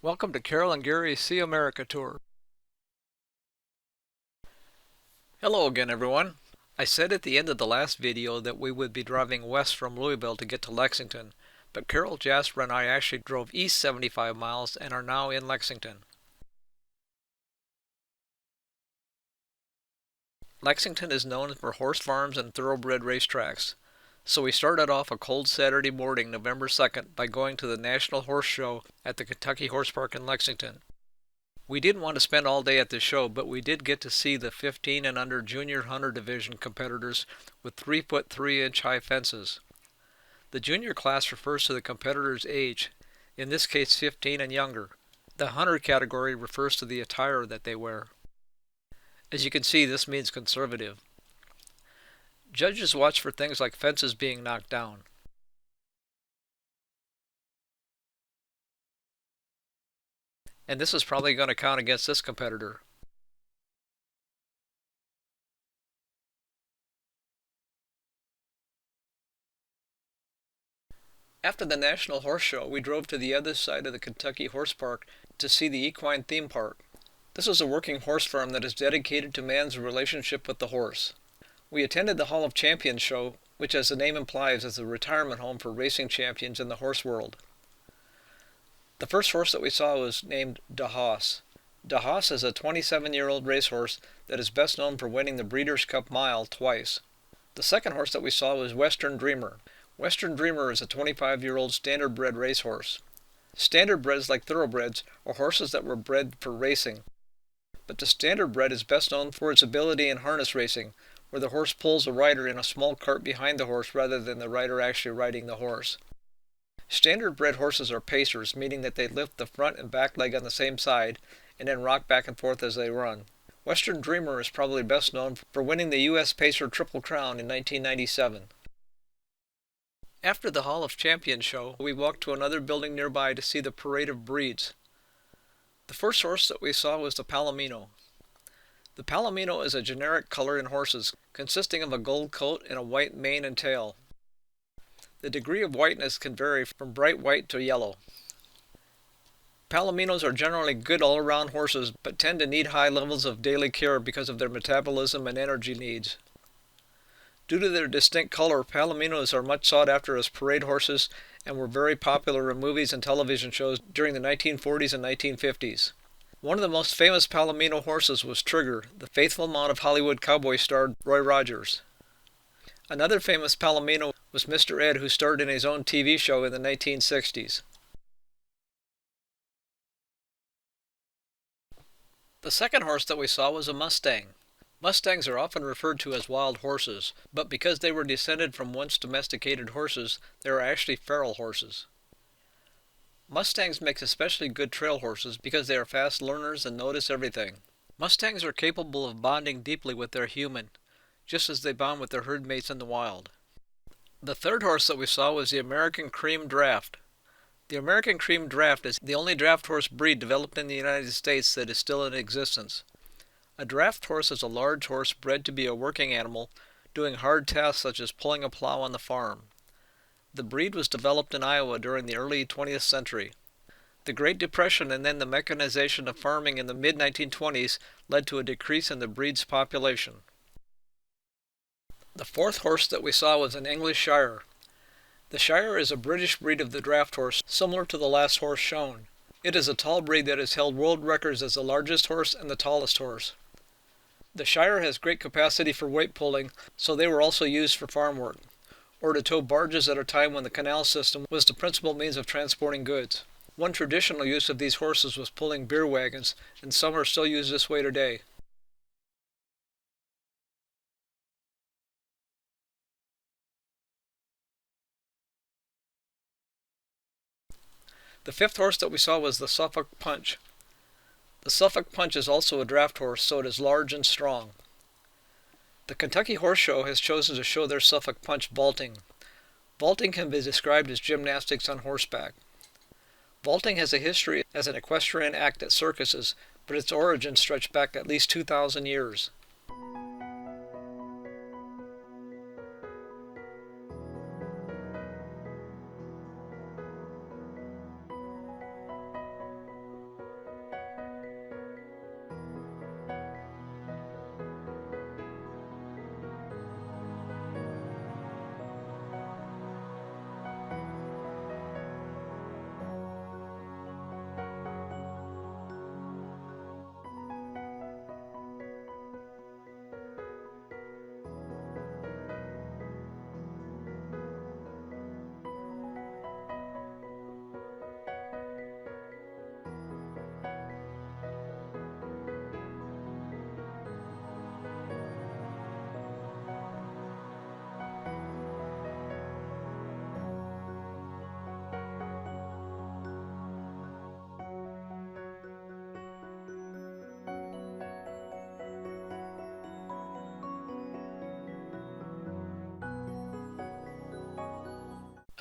Welcome to Carol and Gary's See America Tour. Hello again, everyone. I said at the end of the last video that we would be driving west from Louisville to get to Lexington, but Carol, Jasper, and I actually drove east 75 miles and are now in Lexington. Lexington is known for horse farms and thoroughbred racetracks, so we started off a cold Saturday morning, November 2nd, by going to the National Horse Show at the Kentucky Horse Park in Lexington. We didn't want to spend all day at the show, but we did get to see the 15 and under Junior Hunter Division competitors with 3-foot 3-inch high fences. The junior class refers to the competitor's age, in this case 15 and younger. The hunter category refers to the attire that they wear. As you can see, this means conservative. Judges watch for things like fences being knocked down. And this is probably going to count against this competitor. After the National Horse Show, we drove to the other side of the Kentucky Horse Park to see the Equine Theme Park. This is a working horse farm that is dedicated to man's relationship with the horse. We attended the Hall of Champions show, which as the name implies is a retirement home for racing champions in the horse world. The first horse that we saw was named Da Hoss. Da Hoss is a 27-year-old racehorse that is best known for winning the Breeders' Cup Mile twice. The second horse that we saw was Western Dreamer. Western Dreamer is a 25-year-old standardbred racehorse. Standardbreds, like thoroughbreds, are horses that were bred for racing. But the standardbred is best known for its ability in harness racing, where the horse pulls a rider in a small cart behind the horse rather than the rider actually riding the horse. Standardbred horses are pacers, meaning that they lift the front and back leg on the same side and then rock back and forth as they run. Western Dreamer is probably best known for winning the U.S. Pacer Triple Crown in 1997. After the Hall of Champions show, we walked to another building nearby to see the parade of breeds. The first horse that we saw was the Palomino. The Palomino is a generic color in horses, consisting of a gold coat and a white mane and tail. The degree of whiteness can vary from bright white to yellow. Palominos are generally good all-around horses, but tend to need high levels of daily care because of their metabolism and energy needs. Due to their distinct color, Palominos are much sought after as parade horses and were very popular in movies and television shows during the 1940s and 1950s. One of the most famous Palomino horses was Trigger, the faithful mount of Hollywood cowboy star Roy Rogers. Another famous Palomino was Mr. Ed, who starred in his own TV show in the 1960s. The second horse that we saw was a Mustang. Mustangs are often referred to as wild horses, but because they were descended from once domesticated horses, they are actually feral horses. Mustangs make especially good trail horses because they are fast learners and notice everything. Mustangs are capable of bonding deeply with their human, just as they bond with their herd mates in the wild. The third horse that we saw was the American Cream Draft. The American Cream Draft is the only draft horse breed developed in the United States that is still in existence. A draft horse is a large horse bred to be a working animal, doing hard tasks such as pulling a plow on the farm. The breed was developed in Iowa during the early 20th century. The Great Depression and then the mechanization of farming in the mid-1920s led to a decrease in the breed's population. The fourth horse that we saw was an English Shire. The Shire is a British breed of the draft horse, similar to the last horse shown. It is a tall breed that has held world records as the largest horse and the tallest horse. The Shire has great capacity for weight pulling, so they were also used for farm work, or to tow barges at a time when the canal system was the principal means of transporting goods. One traditional use of these horses was pulling beer wagons, and some are still used this way today. The fifth horse that we saw was the Suffolk Punch. The Suffolk Punch is also a draft horse, so it is large and strong. The Kentucky Horse Show has chosen to show their Suffolk Punch vaulting. Vaulting can be described as gymnastics on horseback. Vaulting has a history as an equestrian act at circuses, but its origins stretch back at least 2,000 years.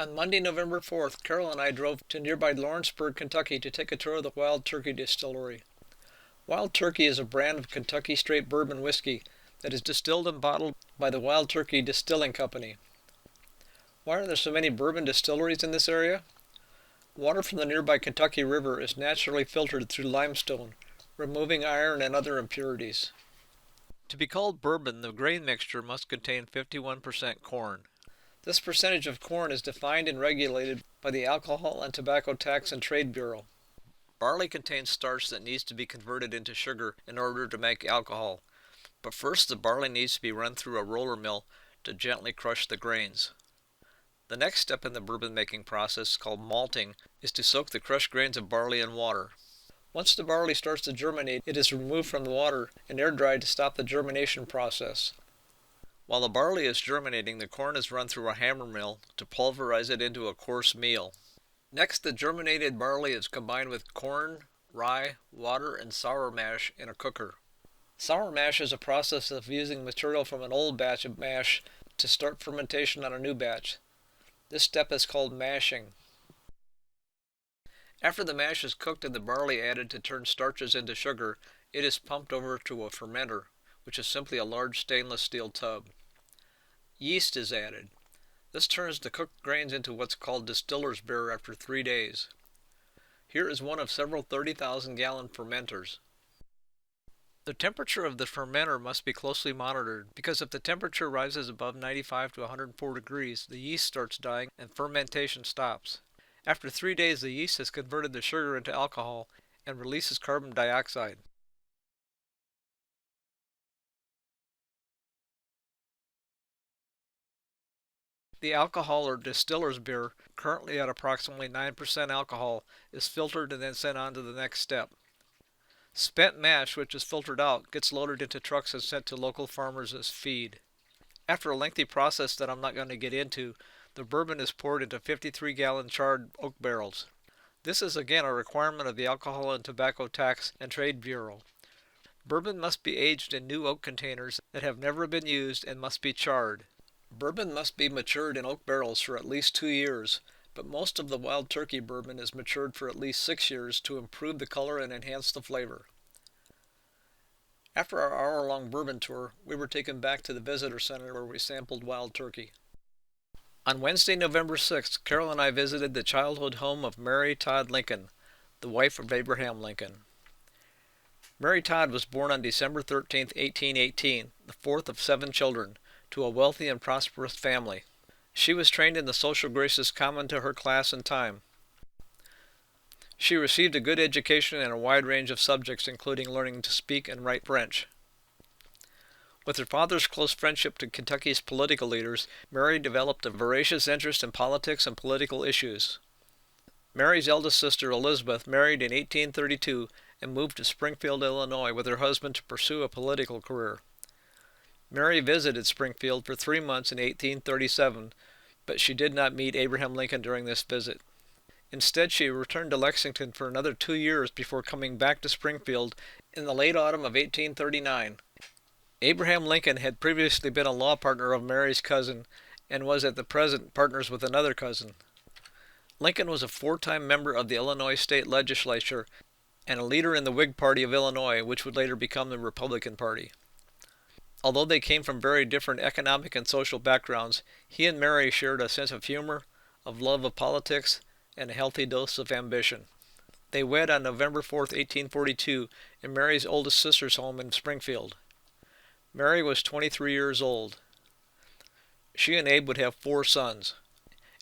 On Monday, November 4th, Carol and I drove to nearby Lawrenceburg, Kentucky to take a tour of the Wild Turkey distillery. Wild Turkey is a brand of Kentucky straight bourbon whiskey that is distilled and bottled by the Wild Turkey Distilling Company. Why are there so many bourbon distilleries in this area? Water from the nearby Kentucky River is naturally filtered through limestone, removing iron and other impurities. To be called bourbon, the grain mixture must contain 51% corn. This percentage of corn is defined and regulated by the Alcohol and Tobacco Tax and Trade Bureau. Barley contains starch that needs to be converted into sugar in order to make alcohol, but first the barley needs to be run through a roller mill to gently crush the grains. The next step in the bourbon making process, called malting, is to soak the crushed grains of barley in water. Once the barley starts to germinate, it is removed from the water and air dried to stop the germination process. While the barley is germinating, the corn is run through a hammer mill to pulverize it into a coarse meal. Next, the germinated barley is combined with corn, rye, water, and sour mash in a cooker. Sour mash is a process of using material from an old batch of mash to start fermentation on a new batch. This step is called mashing. After the mash is cooked and the barley added to turn starches into sugar, it is pumped over to a fermenter, which is simply a large stainless steel tub. Yeast is added. This turns the cooked grains into what's called distiller's beer after 3 days. Here is one of several 30,000-gallon fermenters. The temperature of the fermenter must be closely monitored, because if the temperature rises above 95 to 104 degrees, the yeast starts dying and fermentation stops. After 3 days, the yeast has converted the sugar into alcohol and releases carbon dioxide. The alcohol or distiller's beer, currently at approximately 9% alcohol, is filtered and then sent on to the next step. Spent mash, which is filtered out, gets loaded into trucks and sent to local farmers as feed. After a lengthy process that I'm not going to get into, the bourbon is poured into 53-gallon charred oak barrels. This is again a requirement of the Alcohol and Tobacco Tax and Trade Bureau. Bourbon must be aged in new oak containers that have never been used and must be charred. Bourbon must be matured in oak barrels for at least 2 years, but most of the Wild Turkey bourbon is matured for at least 6 years to improve the color and enhance the flavor. After our hour-long bourbon tour, we were taken back to the visitor center where we sampled Wild Turkey. On Wednesday, November 6th, Carol and I visited the childhood home of Mary Todd Lincoln, the wife of Abraham Lincoln. Mary Todd was born on December 13, 1818, the fourth of 7 children, to a wealthy and prosperous family. She was trained in the social graces common to her class and time. She received a good education in a wide range of subjects, including learning to speak and write French. With her father's close friendship to Kentucky's political leaders, Mary developed a voracious interest in politics and political issues. Mary's eldest sister, Elizabeth, married in 1832 and moved to Springfield, Illinois, with her husband to pursue a political career. Mary visited Springfield for 3 months in 1837, but she did not meet Abraham Lincoln during this visit. Instead, she returned to Lexington for another 2 years before coming back to Springfield in the late autumn of 1839. Abraham Lincoln had previously been a law partner of Mary's cousin and was at the present partners with another cousin. Lincoln was a 4-time member of the Illinois State Legislature and a leader in the Whig Party of Illinois, which would later become the Republican Party. Although they came from very different economic and social backgrounds, he and Mary shared a sense of humor, of love of politics, and a healthy dose of ambition. They wed on November 4, 1842, in Mary's oldest sister's home in Springfield. Mary was 23 years old. She and Abe would have 4 sons.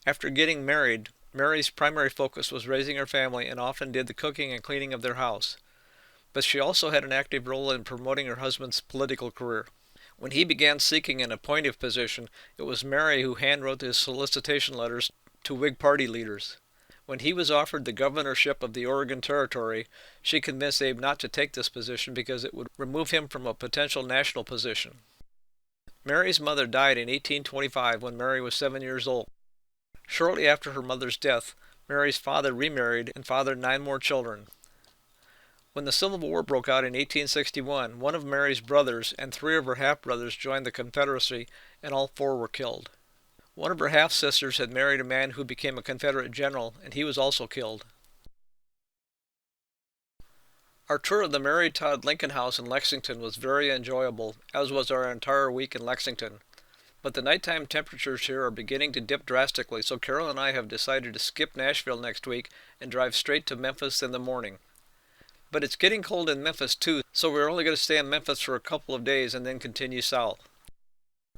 After getting married, Mary's primary focus was raising her family and often did the cooking and cleaning of their house. But she also had an active role in promoting her husband's political career. When he began seeking an appointive position, it was Mary who handwrote his solicitation letters to Whig Party leaders. When he was offered the governorship of the Oregon Territory, she convinced Abe not to take this position because it would remove him from a potential national position. Mary's mother died in 1825 when Mary was 7 years old. Shortly after her mother's death, Mary's father remarried and fathered 9 more children. When the Civil War broke out in 1861, one of Mary's brothers and 3 of her half-brothers joined the Confederacy, and all 4 were killed. One of her half-sisters had married a man who became a Confederate general, and he was also killed. Our tour of the Mary Todd Lincoln House in Lexington was very enjoyable, as was our entire week in Lexington. But the nighttime temperatures here are beginning to dip drastically, so Carol and I have decided to skip Nashville next week and drive straight to Memphis in the morning. But it's getting cold in Memphis too, so we're only going to stay in Memphis for a couple of days and then continue south.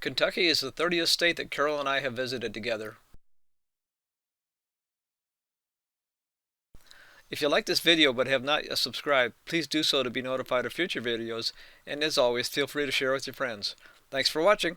Kentucky is the 30th state that Carol and I have visited together. If you like this video but have not yet subscribed, please do so to be notified of future videos, and as always, feel free to share with your friends. Thanks for watching!